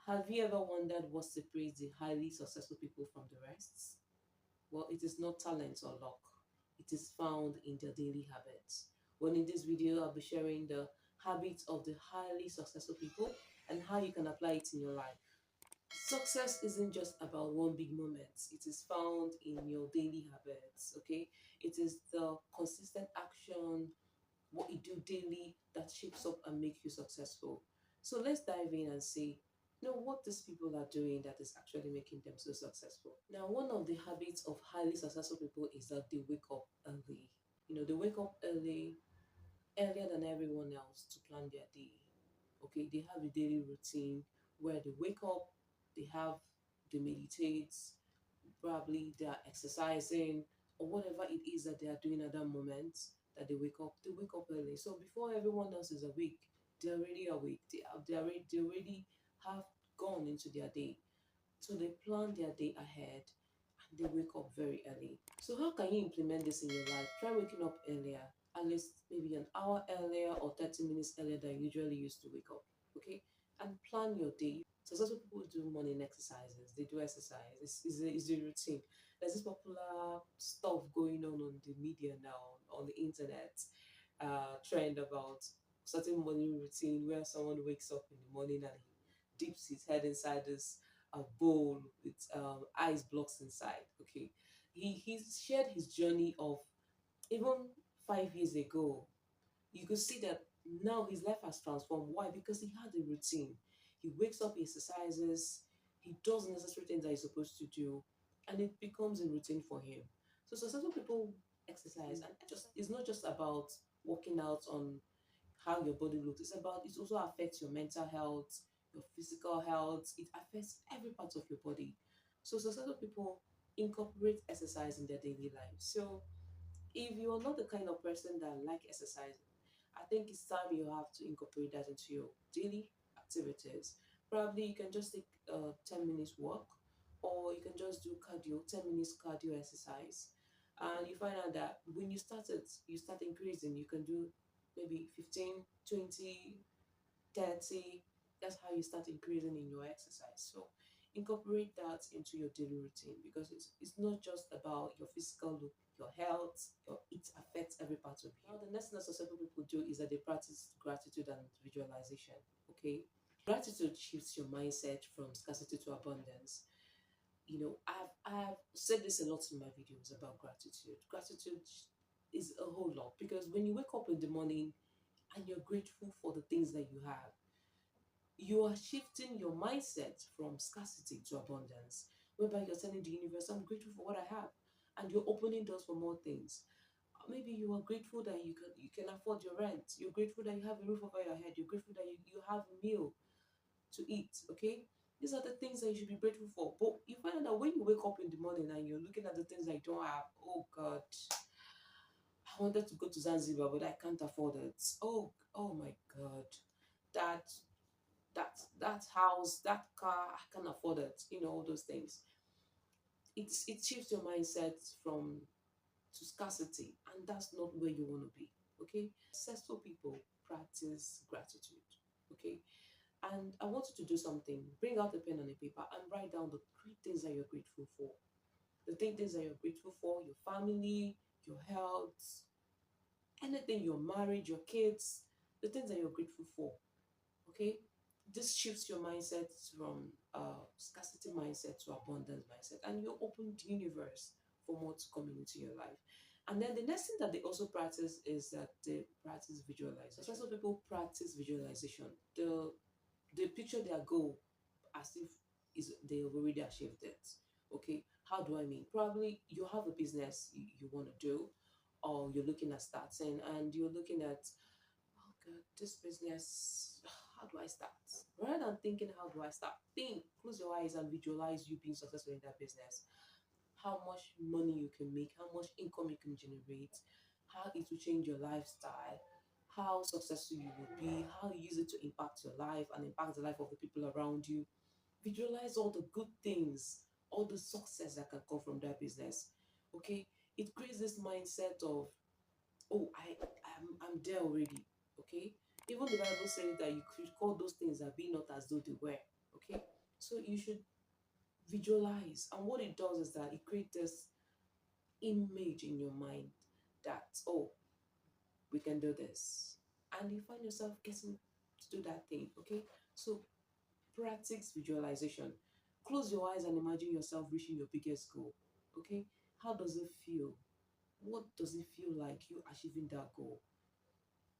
Have you ever wondered what separates the highly successful people from the rest? Well, it is not talent or luck. It is found in their daily habits. Well, in this video, I'll be sharing the habits of the highly successful people and how you can apply it in your life. Success isn't just about one big moment. It is found in your daily habits, okay? It is the consistent action, what you do daily that shapes up and make you successful. So let's dive in and see, what these people are doing that is actually making them so successful. Now, one of the habits of highly successful people is that they wake up early. They wake up early, earlier than everyone else to plan their day. Okay, they have a daily routine where they wake up, they meditate, probably they are exercising or whatever it is that they are doing at that moment that they wake up early. So before everyone else is awake, they're already awake. They already have gone into their day. So they plan their day ahead and they wake up very early. So how can you implement this in your life? Try waking up earlier, at least maybe an hour earlier or 30 minutes earlier than you usually used to wake up. Okay? And plan your day. Successful people do morning exercises. They do exercise. It's a routine. There's this popular stuff going on the media now, on the internet, trend about certain morning routine where someone wakes up in the morning and he dips his head inside this bowl with ice blocks inside. Okay, he's shared his journey of even 5 years ago. You could see that now his life has transformed. Why? Because he had a routine. He wakes up, he exercises, he does necessary things that he's supposed to do, and it becomes a routine for him. So successful people exercise, and it's not just about working out on how your body looks. It also affects your mental health, your physical health. It affects every part of your body. So successful people incorporate exercise in their daily life. So if you're not the kind of person that like exercising, I think it's time you have to incorporate that into your daily activities. Probably you can just take 10 minutes walk, or you can just do cardio, 10 minutes cardio exercise. And you find out that when you start increasing, you can do maybe 15, 20, 30. That's how you start increasing in your exercise. So incorporate that into your daily routine because it's not just about your physical look, your health, it affects every part of you. Now, the next thing that successful people do is that they practice gratitude and visualization. Okay, gratitude shifts your mindset from scarcity to abundance. I've said this a lot in my videos about gratitude. Gratitude is a whole lot because when you wake up in the morning and you're grateful for the things that you have, you are shifting your mindset from scarcity to abundance, whereby you're telling the universe, I'm grateful for what I have, and you're opening doors for more things. Maybe you are grateful that you can afford your rent. You're grateful that you have a roof over your head. You're grateful that you have a meal to eat. Okay, these are the things that you should be grateful for. But you find out that when you wake up in the morning and you're looking at the things that you don't have, oh God, I wanted to go to Zanzibar, but I can't afford it. Oh my God, that that house, that car, I can't afford it. All those things. It shifts your mindset from to scarcity, and that's not where you want to be. Okay, successful people practice gratitude. Okay, and I want you to do something. Bring out a pen and a paper and write down the three things that you're grateful for. The three things that you're grateful for: your family, your health, anything, your marriage, your kids, the things that you're grateful for. Okay, this shifts your mindset from scarcity mindset to abundance mindset, and you open the universe for more to come into your life. And then the next thing that they also practice is that they practice visualization. Successful people practice visualization. They picture their goal as if they have already achieved it. Okay, how do I mean? Probably you have a business you want to do, or you're looking at starting, and you're looking at, oh God, this business, how do I start? Rather than thinking, how do I start? Think, close your eyes and visualize you being successful in that business. How much money you can make, how much income you can generate, how it will change your lifestyle, how successful you will be, how you use it to impact your life and impact the life of the people around you. Visualize all the good things, all the success that can come from that business. Okay, it creates this mindset of, oh, I'm there already. Okay, even the Bible says that you could call those things that be not as though they were. Okay, so you should visualize, and what it does is that it creates this image in your mind that, oh, we can do this, and you find yourself getting to do that thing. Okay, so practice visualization. Close your eyes and imagine yourself reaching your biggest goal. Okay, how does it feel? What does it feel like you achieving that goal?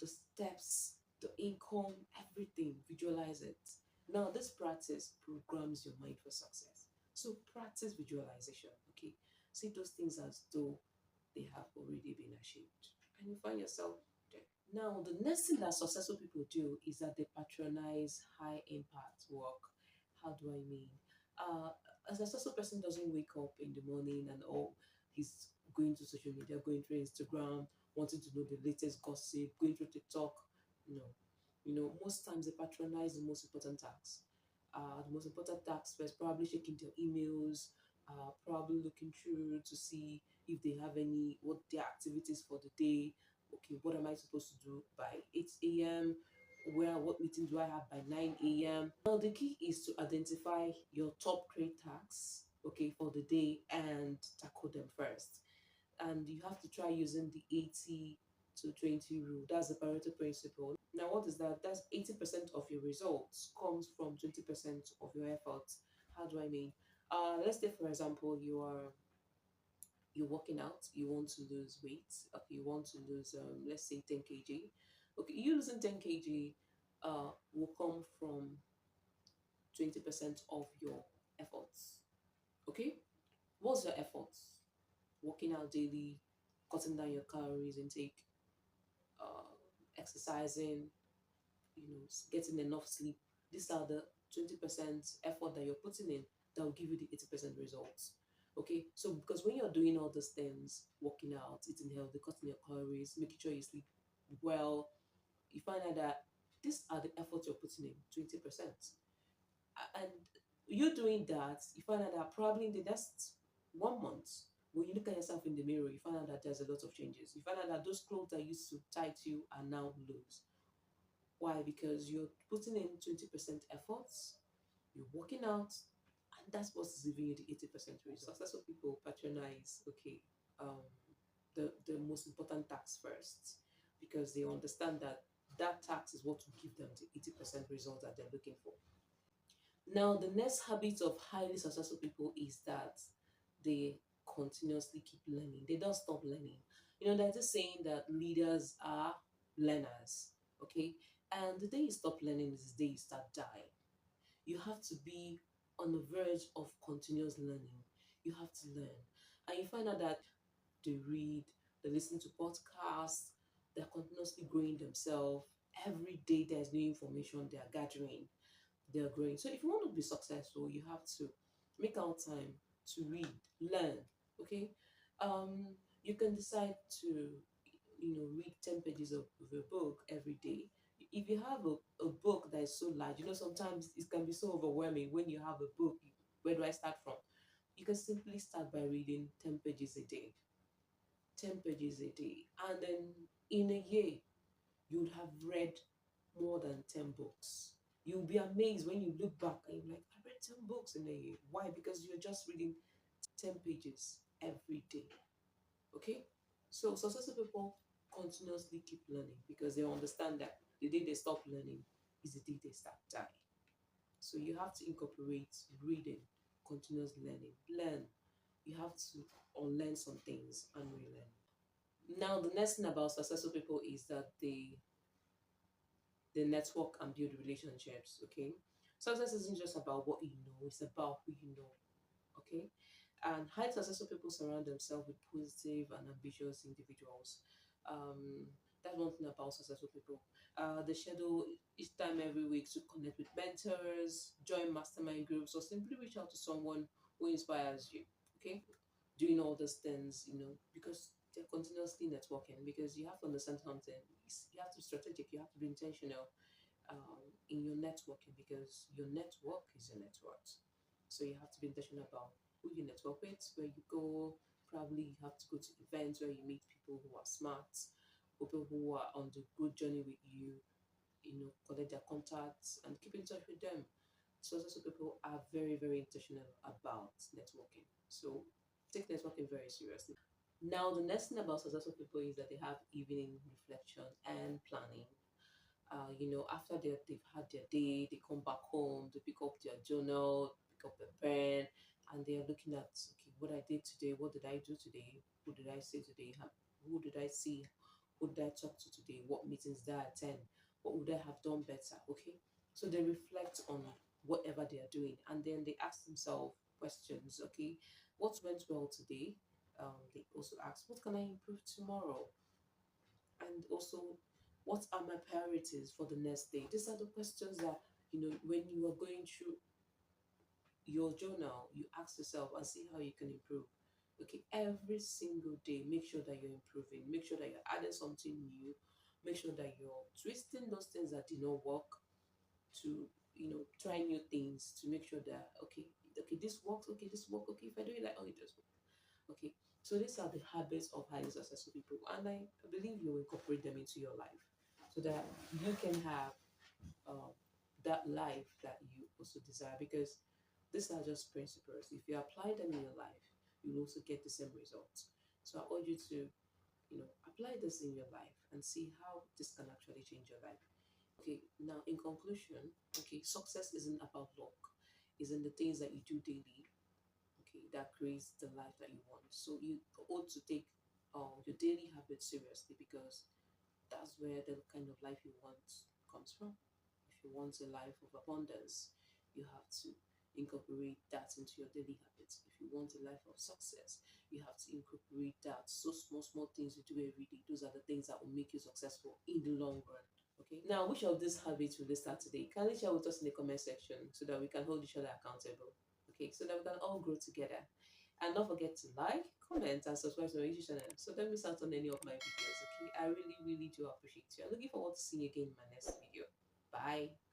The steps, the income, everything, visualize it. Now, this practice programs your mind for success. So, practice visualization, okay? See those things as though they have already been achieved, and you find yourself there. Now, the next thing that successful people do is that they patronize high impact work. How do I mean? Uh, a successful person doesn't wake up in the morning and he's going to social media, going through Instagram, wanting to know the latest gossip, going through TikTok. No, most times they patronize the most important tasks. The most important tasks was probably checking their emails, probably looking through to see if they have any, what their activities for the day. Okay, what am I supposed to do by 8 a.m.? What meeting do I have by 9 a.m.? Now the key is to identify your top three tasks, okay, for the day and tackle them first. And you have to try using the 80 to 20 rule. That's the Pareto principle. Now, what is that? That's 80% of your results comes from 20% of your efforts. How do I mean? Let's say, for example, you're working out, you want to lose weight, okay, you want to lose, let's say 10 kg. Okay, you losing 10 kg will come from 20% of your efforts. Okay, what's your efforts? Working out daily, cutting down your calories intake, uh, exercising, getting enough sleep. These are the 20% effort that you're putting in that will give you the 80% results. Okay, so because when you're doing all those things, working out, eating healthy, cutting your calories, making sure you sleep well, you find out that these are the efforts you're putting in, 20%. And you doing that, you find out that probably in the next 1 month, when you look at yourself in the mirror, you find out that there's a lot of changes. You find out that those clothes that used to tight you are now loose. Why? Because you're putting in 20% efforts, you're working out, and that's what's giving you the 80% result. Successful people patronize, okay, um, the most important tax first, because they understand that that tax is what will give them the 80% result that they're looking for. Now, the next habit of highly successful people is that they continuously keep learning. They don't stop learning. There's a saying that leaders are learners. Okay. And the day you stop learning is the day you start dying. You have to be on the verge of continuous learning. You have to learn. And you find out that they read, they listen to podcasts, they're continuously growing themselves. Every day there's new information they are gathering, they're growing. So if you want to be successful, you have to make out time to read, learn. Okay. You can decide to, read 10 pages of a book every day. If you have a book that is so large, sometimes it can be so overwhelming when you have a book. Where do I start from? You can simply start by reading 10 pages a day. 10 pages a day. And then in a year, you would have read more than 10 books. You'll be amazed when you look back and you're like, I read 10 books in a year. Why? Because you're just reading 10 pages every day. Okay? So successful people continuously keep learning because they understand that the day they stop learning is the day they start dying. So you have to incorporate reading, continuous learning. Learn. You have to unlearn some things and relearn. Now, the next thing about successful people is that they network and build relationships. Okay, success isn't just about what you know; it's about who you know. Okay, and highly successful people surround themselves with positive and ambitious individuals. Um, that's one thing about successful people. They schedule each time every week to connect with mentors, join mastermind groups, or simply reach out to someone who inspires you. Okay, doing all those things, because they're continuously networking. Because you have to understand something. You have to be strategic. You have to be intentional in your networking because your network is your net worth. So you have to be intentional about who you network with, where you go. Probably you have to go to events where you meet people who are smart, people who are on the good journey with you, collect their contacts and keep in touch with them successful people are very, very intentional about networking. So take networking very seriously. Now, the next thing about successful people is that they have evening reflection and planning. After they've had their day, they come back home, they pick up their journal, pick up a pen, and they are looking at, okay, what I did today, what did I do today, who did I say today, who did I see, who did I talk to today, what meetings did I attend, what would I have done better, okay? So they reflect on whatever they are doing, and then they ask themselves questions, okay, what went well today? They also ask, what can I improve tomorrow? And also, what are my priorities for the next day? These are the questions that, when you are going through your journal, you ask yourself and see how you can improve. Okay, every single day, make sure that you're improving, make sure that you're adding something new, make sure that you're twisting those things that did not work to, try new things to make sure that, okay, this works, okay, this works, okay, if I do it like, oh, it does work. Okay, so these are the habits of highly successful people, and I believe you will incorporate them into your life so that you can have um, that life that you also desire. Because these are just principles. If you apply them in your life, you'll also get the same results. So I urge you to, apply this in your life and see how this can actually change your life. Okay, now in conclusion, okay, success isn't about luck, it's in the things that you do daily, okay, that creates the life that you want. So you ought to take your daily habits seriously, because that's where the kind of life you want comes from. If you want a life of abundance, you have to incorporate that into your daily habits. If you want a life of success, you have to incorporate that. So small, small things you do every day, those are the things that will make you successful in the long run. Okay. Now, which of these habits will they start today? Kindly share with us in the comment section so that we can hold each other accountable. Okay, so that we can all grow together. And don't forget to like, comment, and subscribe to my YouTube channel so don't miss out on any of my videos. Okay, I really, really do appreciate you. I'm looking forward to seeing you again in my next video. Bye.